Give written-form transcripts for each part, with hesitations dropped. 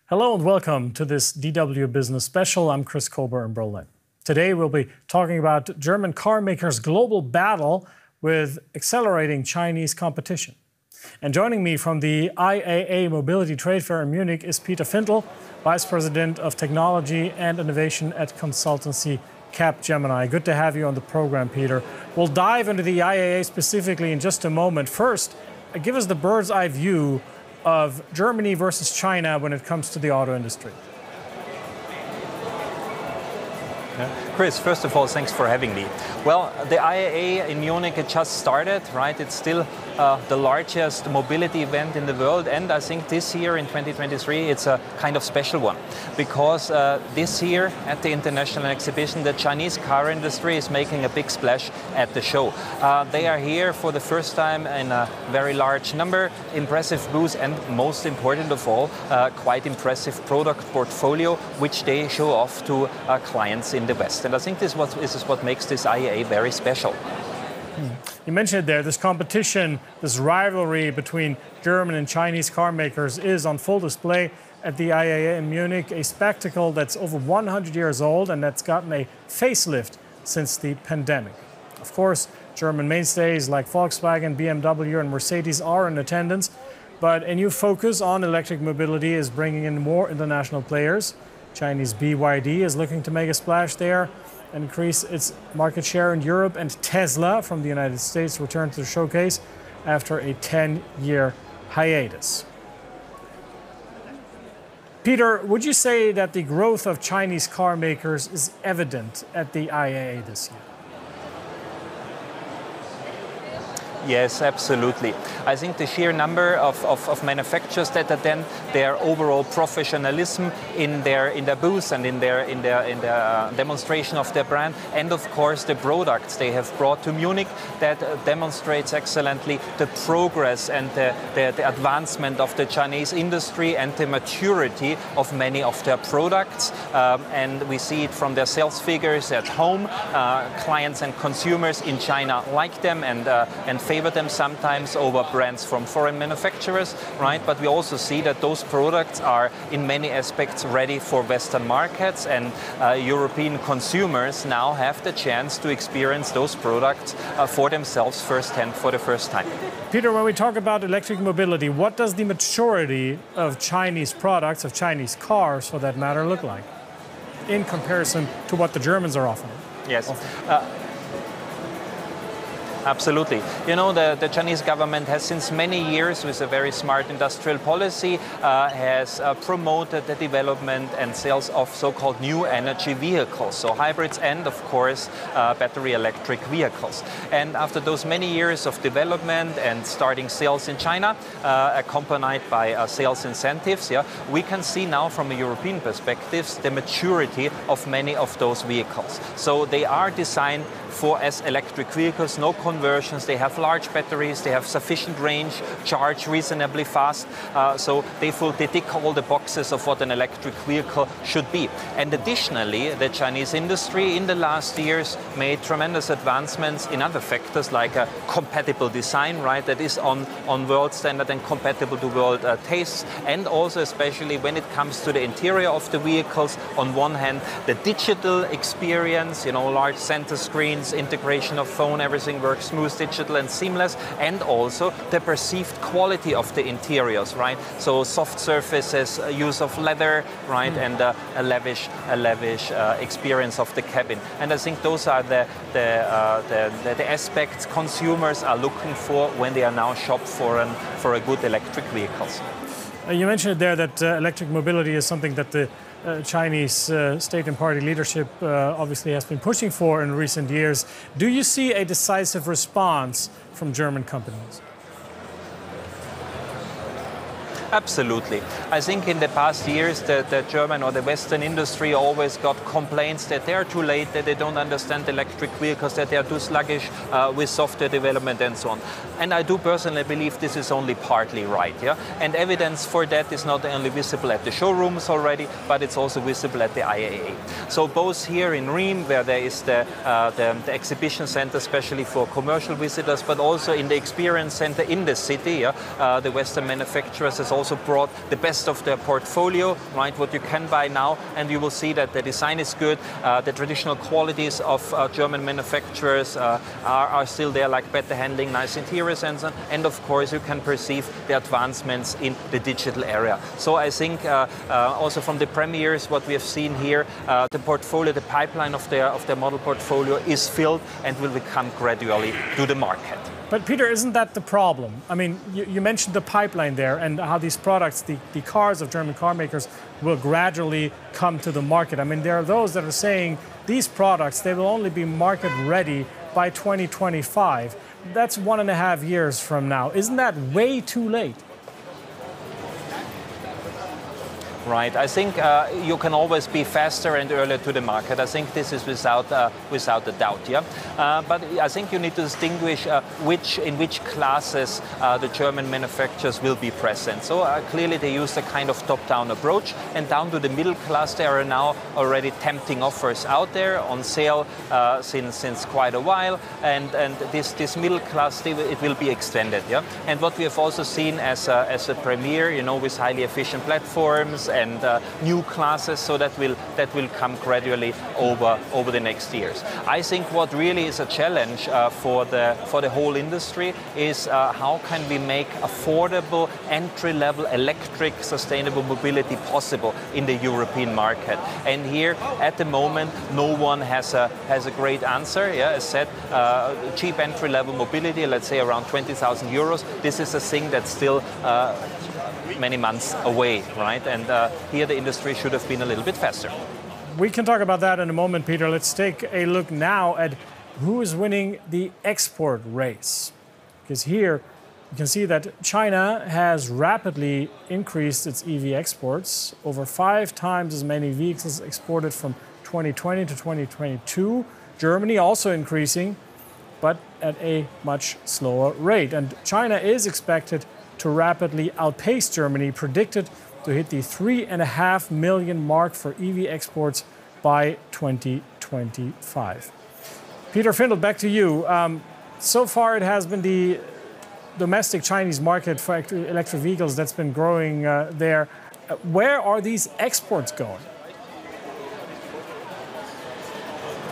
Hello and welcome to this DW Business Special. I'm Chris Kober in Berlin. Today we'll be talking about German car makers' global battle with accelerating Chinese competition. And joining me from the IAA Mobility Trade Fair in Munich is Peter Fintl, Vice President of Technology and Innovation at consultancy Capgemini. Good to have you on the program, Peter. We'll dive into the IAA specifically in just a moment. First, give us the bird's eye view of Germany versus China when it comes to the auto industry. Chris, first of all, thanks for having me. Well, the IAA in Munich, it just started, right? It's still the largest mobility event in the world, and I think this year in 2023 it's a kind of special one because this year at the international exhibition the Chinese car industry is making a big splash at the show. They are here for the first time in a very large number, impressive booths, and most important of all, quite impressive product portfolio which they show off to clients in the West. And I think this is what makes this IAA very special. You mentioned it there, this competition, this rivalry between German and Chinese car makers is on full display at the IAA in Munich, a spectacle that's over 100 years old and that's gotten a facelift since the pandemic. Of course, German mainstays like Volkswagen, BMW and Mercedes are in attendance, but a new focus on electric mobility is bringing in more international players. Chinese BYD is looking to make a splash there and increase its market share in Europe, and Tesla from the United States returned to the showcase after a 10-year hiatus. Peter, would you say that the growth of Chinese car makers is evident at the IAA this year? Yes, absolutely. I think the sheer number of manufacturers that attend, their overall professionalism in their booths and in their demonstration of their brand, and of course the products they have brought to Munich that demonstrates excellently the progress and the advancement of the Chinese industry and the maturity of many of their products. And we see it from their sales figures at home. Clients and consumers in China like them and favor them sometimes over brands from foreign manufacturers, right? But we also see that those products are in many aspects ready for Western markets, and European consumers now have the chance to experience those products for themselves firsthand for the first time. Peter, when we talk about electric mobility, what does the maturity of Chinese products, of Chinese cars for that matter, look like in comparison to what the Germans are offering? Yes. Absolutely. You know, the Chinese government has since many years, with a very smart industrial policy, has promoted the development and sales of so-called new energy vehicles, so hybrids and, of course, battery electric vehicles. And after those many years of development and starting sales in China, accompanied by sales incentives, we can see now from a European perspective the maturity of many of those vehicles. So they are designed as electric vehicles, no conversions, they have large batteries, they have sufficient range, charge reasonably fast, so they tick all the boxes of what an electric vehicle should be. And additionally, the Chinese industry in the last years made tremendous advancements in other factors like a compatible design, right, that is on world standard and compatible to world tastes, and also especially when it comes to the interior of the vehicles. On one hand, the digital experience, you know, large center screens, integration of phone, everything works smooth, digital and seamless, and also the perceived quality of the interiors, right? So soft surfaces, use of leather, right, and a lavish experience of the cabin. And I think those are the aspects consumers are looking for when they are now shop for a good electric vehicles. You mentioned there that electric mobility is something that the Chinese state and party leadership obviously has been pushing for in recent years. Do you see a decisive response from German companies? Absolutely. I think in the past years the German or the Western industry always got complaints that they are too late, that they don't understand electric vehicles, that they are too sluggish with software development and so on. And I do personally believe this is only partly right. Yeah? And evidence for that is not only visible at the showrooms already, but it's also visible at the IAA. So both here in Riem, where there is the exhibition center, especially for commercial visitors, but also in the experience center in the city, the Western manufacturers has also also brought the best of their portfolio, right? What you can buy now, and you will see that the design is good. The traditional qualities of German manufacturers are still there, like better handling, nice interiors, and so on. And of course, you can perceive the advancements in the digital area. So I think also from the premieres, what we have seen here, the portfolio, the pipeline of their model portfolio is filled and will come gradually to the market. But Peter, isn't that the problem? I mean, you mentioned the pipeline there and how these products, the cars of German car makers, will gradually come to the market. I mean, there are those that are saying these products, they will only be market ready by 2025. That's 1.5 years from now. Isn't that way too late? Right. I think you can always be faster and earlier to the market. I think this is without a doubt. Yeah. But I think you need to distinguish in which classes the German manufacturers will be present. So clearly they use a kind of top-down approach, and down to the middle class there are now already tempting offers out there on sale since quite a while. And this middle class, it will be extended. Yeah. And what we have also seen as a premiere, you know, with highly efficient platforms and new classes, so that will come gradually over the next years. I think what really is a challenge for the whole industry is how can we make affordable entry-level electric sustainable mobility possible in the European market. And here at the moment no one has a great answer. Yeah, as said, cheap entry-level mobility, let's say around 20,000 euros. This is a thing that's still many months away, right? And here the industry should have been a little bit faster. We can talk about that in a moment, Peter. Let's take a look now at who is winning the export race. Because here you can see that China has rapidly increased its EV exports, over 5 times as many vehicles exported from 2020 to 2022. Germany also increasing, but at a much slower rate. And China is expected to rapidly outpace Germany, predicted to hit the 3.5 million mark for EV exports by 2025. Peter Fintl, back to you. So far it has been the domestic Chinese market for electric vehicles that's been growing there. Where are these exports going?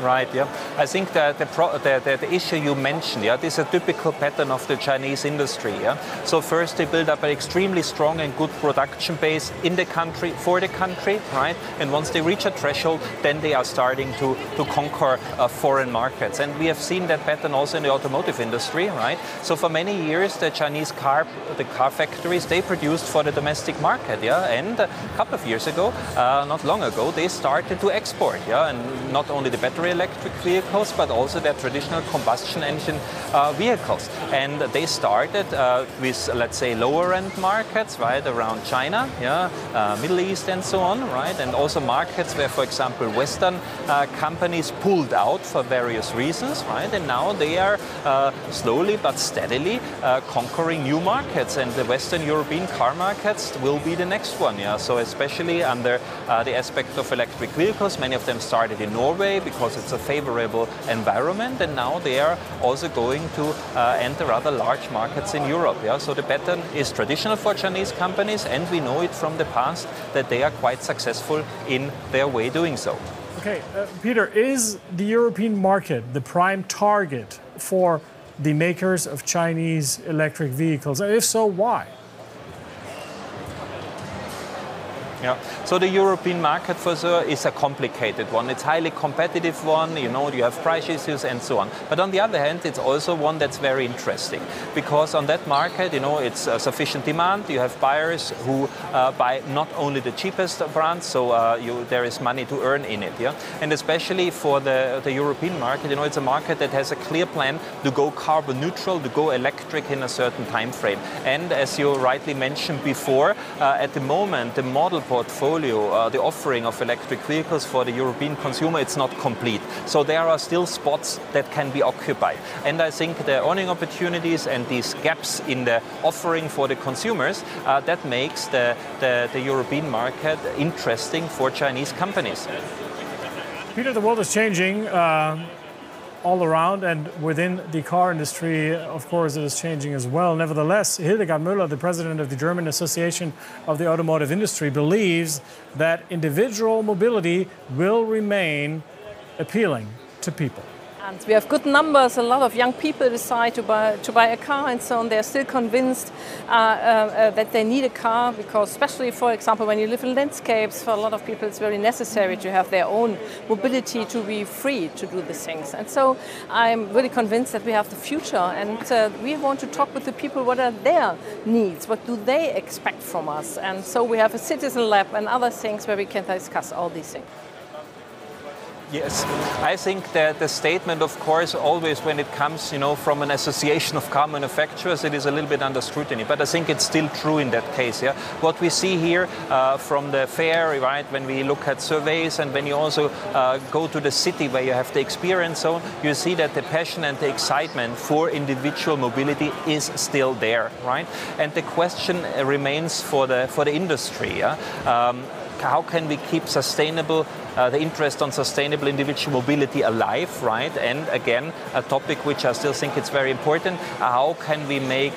Right, yeah. I think that the issue you mentioned, yeah, this is a typical pattern of the Chinese industry. Yeah. So first they build up an extremely strong and good production base in the country, for the country, right? And once they reach a threshold, then they are starting to conquer foreign markets. And we have seen that pattern also in the automotive industry, right? So for many years, the Chinese car factories, they produced for the domestic market, yeah. And a couple of years ago, not long ago, they started to export, yeah. And not only the battery electric vehicles, but also their traditional combustion engine vehicles. And they started with, let's say, lower end markets, right, around China, yeah, Middle East and so on, right, and also markets where, for example, Western companies pulled out for various reasons, right, and now they are slowly but steadily conquering new markets, and the Western European car markets will be the next one, yeah. So especially under the aspect of electric vehicles, many of them started in Norway because it's a favorable environment, and now they are also going to enter other large markets in Europe. Yeah? So the pattern is traditional for Chinese companies, and we know it from the past that they are quite successful in their way doing so. Okay, Peter, is the European market the prime target for the makers of Chinese electric vehicles? And if so, why? Yeah. So the European market for sure is a complicated one. It's a highly competitive one, you know, you have price issues and so on. But on the other hand, it's also one that's very interesting because on that market, you know, it's sufficient demand. You have buyers who buy not only the cheapest brands, so there is money to earn in it. Yeah. And especially for the European market, you know, it's a market that has a clear plan to go carbon neutral, to go electric in a certain time frame. And as you rightly mentioned before, at the moment, the model portfolio, the offering of electric vehicles for the European consumer, it's not complete. So there are still spots that can be occupied. And I think the earning opportunities and these gaps in the offering for the consumers, that makes the European market interesting for Chinese companies. Peter, the world is changing. all around, and within the car industry, of course, it is changing as well. Nevertheless, Hildegard Müller, the president of the German Association of the Automotive Industry, believes that individual mobility will remain appealing to people. And we have good numbers. A lot of young people decide to buy a car, and so on. They're still convinced that they need a car, because especially, for example, when you live in landscapes, for a lot of people it's very necessary to have their own mobility, to be free to do these things. And so I'm really convinced that we have the future, and we want to talk with the people. What are their needs? What do they expect from us? And so we have a citizen lab and other things where we can discuss all these things. Yes, I think that the statement, of course, always when it comes, from an association of car manufacturers, it is a little bit under scrutiny. But I think it's still true in that case. Yeah, what we see here from the fair, right? When we look at surveys, and when you also go to the city where you have the experience zone, you see that the passion and the excitement for individual mobility is still there, right? And the question remains for the industry. Yeah? How can we keep sustainable the interest on sustainable individual mobility alive, right? And again, a topic which I still think it's very important, how can we make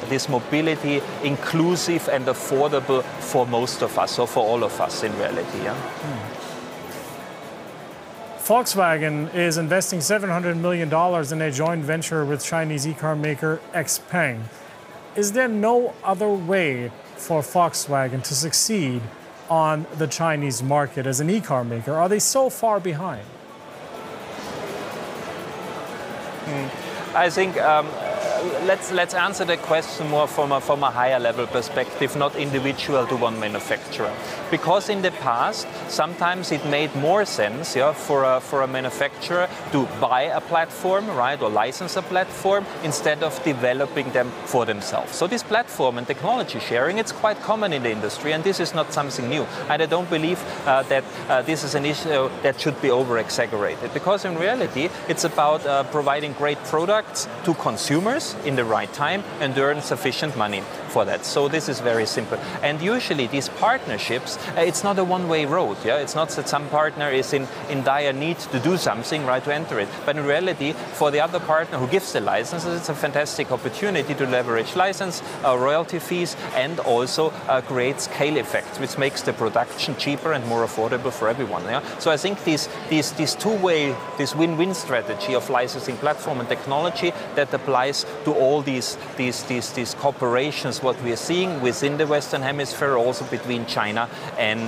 this mobility inclusive and affordable for most of us, or for all of us in reality? Yeah? Volkswagen is investing $700 million in a joint venture with Chinese e-car maker XPeng. Is there no other way for Volkswagen to succeed on the Chinese market as an e-car maker? Are they so far behind? I think let's answer the question more from a higher level perspective, not individual to one manufacturer. Because in the past, sometimes it made more sense, yeah, for a manufacturer to buy a platform, right, or license a platform instead of developing them for themselves. So this platform and technology sharing, it's quite common in the industry, and this is not something new. And I don't believe that this is an issue that should be over-exaggerated, because in reality, it's about providing great products to consumers in the right time and earn sufficient money for that. So this is very simple. And usually these partnerships, it's not a one-way road. Yeah, it's not that some partner is in dire need to do something, right, to enter it. But in reality, for the other partner who gives the licenses, it's a fantastic opportunity to leverage license, royalty fees, and also create scale effects, which makes the production cheaper and more affordable for everyone. Yeah? So I think this two-way, this win-win strategy of licensing platform and technology that applies to all these corporations, what we are seeing within the Western Hemisphere, also between China and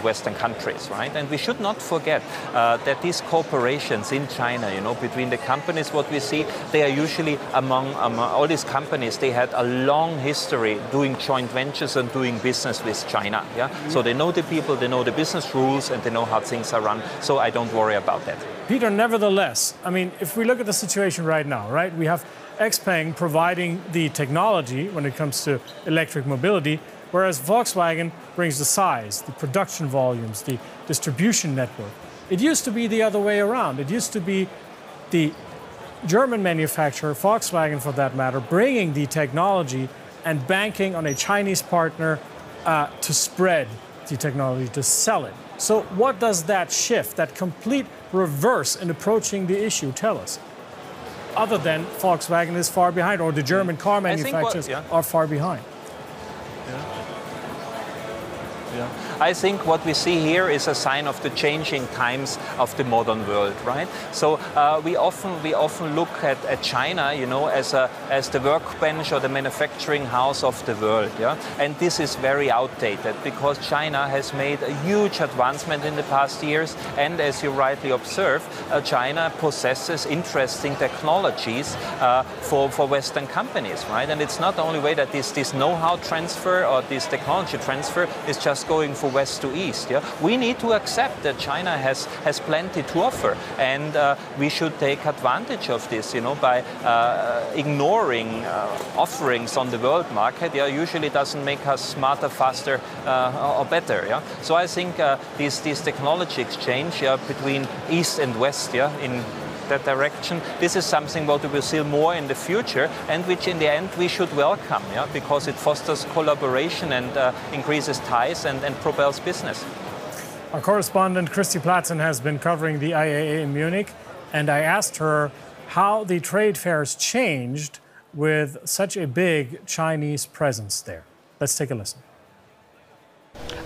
Western countries, right? And we should not forget that these corporations in China, between the companies, what we see, they are usually among all these companies, they had a long history doing joint ventures and doing business with China. Yeah, so they know the people, they know the business rules, and they know how things are run. So I don't worry about that. Peter, nevertheless, I mean, if we look at the situation right now, right, we have XPeng providing the technology when it comes to electric mobility, whereas Volkswagen brings the size, the production volumes, the distribution network. It used to be the other way around. It used to be the German manufacturer, Volkswagen for that matter, bringing the technology and banking on a Chinese partner to spread the technology, to sell it. So what does that shift, that complete reverse in approaching the issue, tell us? Other than Volkswagen is far behind, or the German car manufacturers are far behind. Yeah. I think what we see here is a sign of the changing times of the modern world, right? So we often look at China, as the workbench or the manufacturing house of the world, yeah. And this is very outdated, because China has made a huge advancement in the past years, and as you rightly observe, China possesses interesting technologies for Western companies, right? And it's not the only way that this know-how transfer or this technology transfer is just going from west to east. Yeah? We need to accept that China has plenty to offer, and we should take advantage of this, by ignoring offerings on the world market. Yeah, usually doesn't make us smarter, faster, or better. Yeah, so I think this technology exchange between east and west, in that direction. This is something what we will see more in the future, and which in the end we should welcome, because it fosters collaboration and increases ties and propels business. Our correspondent Christy Platzen has been covering the IAA in Munich, And I asked her how the trade fairs changed with such a big Chinese presence there. Let's take a listen.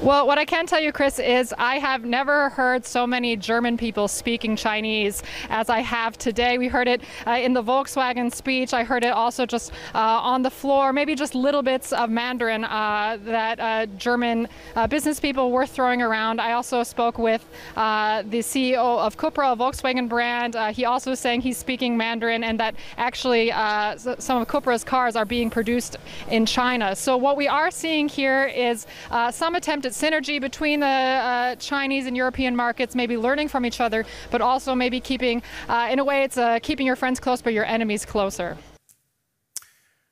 Well, what I can tell you, Chris, is I have never heard so many German people speaking Chinese as I have today. We heard it in the Volkswagen speech. I heard it also just on the floor, maybe just little bits of Mandarin that German business people were throwing around. I also spoke with the CEO of Cupra, a Volkswagen brand. He also was saying he's speaking Mandarin and that actually some of Cupra's cars are being produced in China. So what we are seeing here is some attempt at synergy between the Chinese and European markets, maybe learning from each other, but also maybe keeping, in a way, it's keeping your friends close but your enemies closer.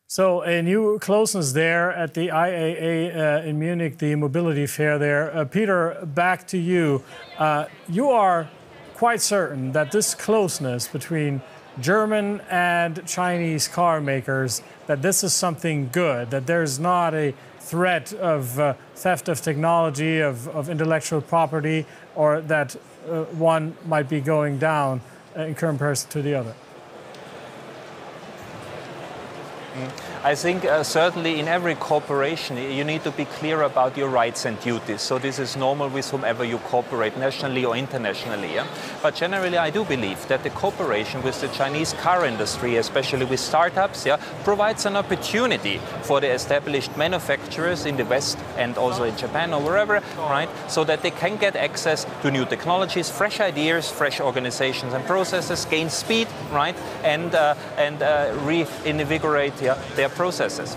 So a new closeness there at the IAA in Munich, the mobility fair there. Peter, back to you. You are quite certain that this closeness between German and Chinese car makers, that this is something good, that there's not a threat of theft of technology, of intellectual property, or that one might be going down in comparison to the other? I think certainly in every cooperation you need to be clear about your rights and duties. So this is normal with whomever you cooperate, nationally or internationally. Yeah? But generally I do believe that the cooperation with the Chinese car industry, especially with startups, yeah, provides an opportunity for the established manufacturers in the West and also in Japan or wherever, right? So that they can get access to new technologies, fresh ideas, fresh organizations and processes, gain speed, right? And reinvigorate their processes.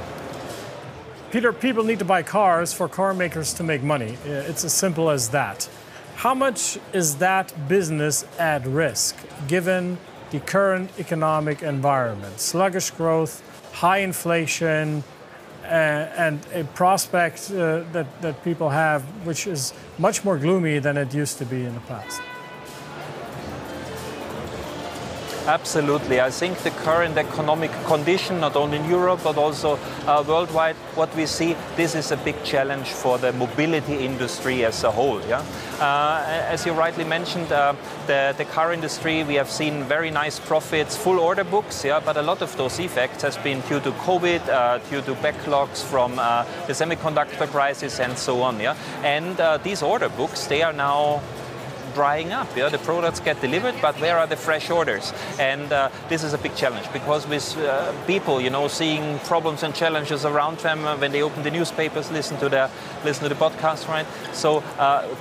Peter, people need to buy cars for car makers to make money. It's as simple as that. How much is that business at risk given the current economic environment? Sluggish growth, high inflation, and a prospect that people have which is much more gloomy than it used to be in the past. Absolutely. I think the current economic condition, not only in Europe, but also worldwide, what we see, this is a big challenge for the mobility industry as a whole. Yeah? As you rightly mentioned, the car industry, we have seen very nice profits, full order books, yeah, but a lot of those effects has been due to COVID, due to backlogs from the semiconductor crisis and so on. Yeah? And these order books, they are now drying up. Yeah? The products get delivered, but where are the fresh orders? And this is a big challenge because with people, you know, seeing problems and challenges around them when they open the newspapers, listen to the podcast, right? So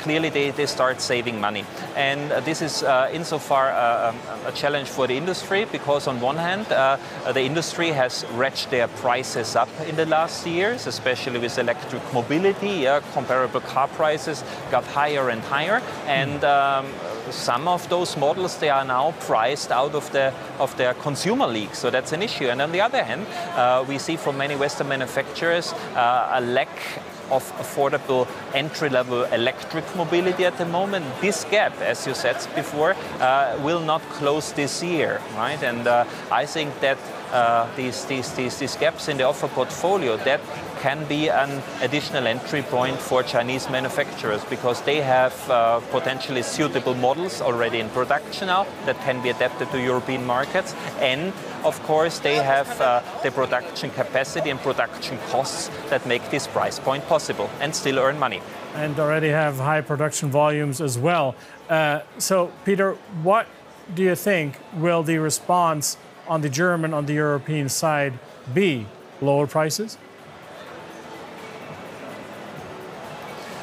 clearly they start saving money, and this is insofar a challenge for the industry because on one hand the industry has ratcheted their prices up in the last years, especially with electric mobility. Yeah? Comparable car prices got higher and higher, and some of those models, they are now priced out of their consumer league, so that's an issue. And on the other hand, we see from many Western manufacturers a lack of affordable entry-level electric mobility at the moment. This gap, as you said before, will not close this year, right? And I think that these gaps in the offer portfolio, that can be an additional entry point for Chinese manufacturers because they have potentially suitable models already in production now that can be adapted to European markets, and of course they have the production capacity and production costs that make this price point possible and still earn money. And already have high production volumes as well. So Peter, what do you think will the response on the German, on the European side be? Lower prices?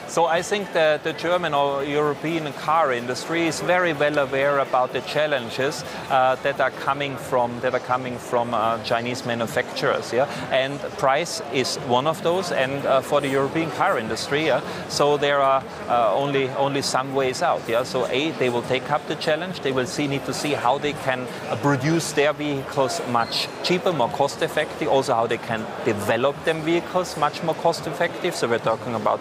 So I think that the German or European car industry is very well aware about the challenges that are coming from Chinese manufacturers. Yeah? And price is one of those. And for the European car industry, yeah, so there are only some ways out. Yeah? So they will take up the challenge. They will need to see how they can produce their vehicles much cheaper, more cost effective. Also how they can develop them vehicles much more cost effective. So we're talking about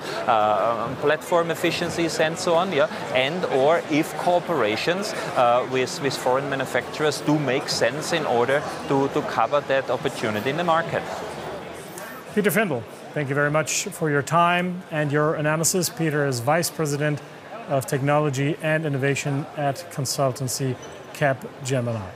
platform efficiencies and so on, yeah, and or if cooperations with foreign manufacturers do make sense in order to cover that opportunity in the market. Peter Fintl, thank you very much for your time and your analysis. Peter is Vice President of Technology and Innovation at consultancy Capgemini.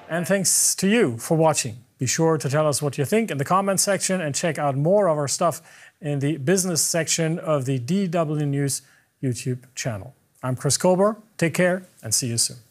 And thanks to you for watching. Be sure to tell us what you think in the comments section and check out more of our stuff in the business section of the DW News YouTube channel. I'm Chris Colbert. Take care and see you soon.